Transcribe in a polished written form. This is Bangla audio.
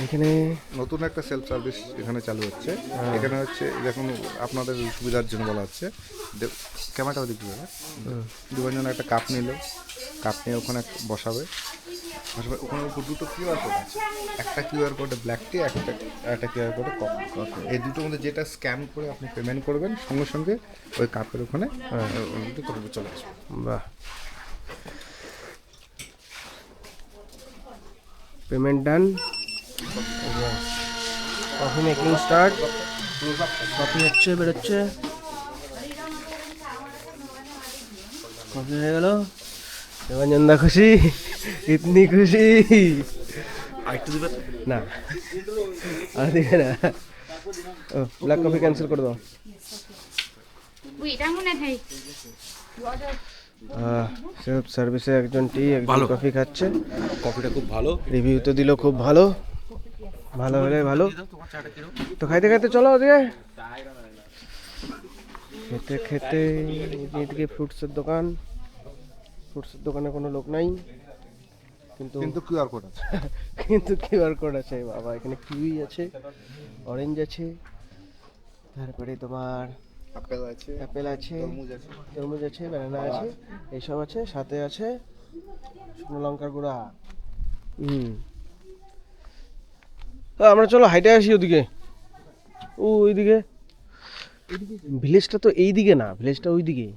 এখানে নতুন একটা সেলফ সার্ভিস এখানে চালু হচ্ছে। এখানে হচ্ছে দেখুন আপনাদের সুবিধার জন্য বলা হচ্ছে, ক্যামেরাটা ওদিকে যাবে, দুজন একটা কাপ নিল, কাপ নিয়ে ওখানে বসাবে, ওখানে উপর দুটো কিউআর কোড আছে, একটা কিউআর কোডে ব্ল্যাক টি, একটা কিউআর কোডে কফি। এই দুটোর মধ্যে যেটা স্ক্যান করে আপনি পেমেন্ট করবেন সঙ্গে সঙ্গে ওই কাপের ওখানে কফি চলে আসবে। বাহ, পেমেন্ট ডান, কফি মেকিং স্টার্ট, কফি হচ্ছে, বেরোচ্ছে, কফি হয়ে গেল। দেবানন্দা খুশি, ইতনি খুশি। আরেকটু দিবেন না আর দিবে না। ও ব্ল্যাক কফি ক্যান্সেল করে দাও। সেলফ সার্ভিসে একজন টি একজন কফি খাচ্ছে। কফিটা খুব ভালো, রিভিউ তো দিল খুব ভালো, ভালো হলে ভালো। তো খাইতে খাইতে চলো ওদিকে, খেতে খেতে এদিকে ফ্রুটসের দোকান, ফ্রুটসের দোকানে কোনো লোক নাই, কিন্তু কিউআর কোড আছে। কিন্তু কিউআর কোড আছে। বাবা, এখানে কিউই আছে, অরেঞ্জ আছে, তারপরে তোমার আপেল আছে, অ্যাপেল আছে, তরমুজ আছে, তরমুজ আছে, ব্যানানা আছে, এইসব আছে। সাথে আছে শুকনো লঙ্কার গুঁড়া। আমরা চলো হাইটে আসি ওদিকে, ওইদিকে। ভিলেজটা তো এই দিকে না, ভিলেজটা ওই দিকে।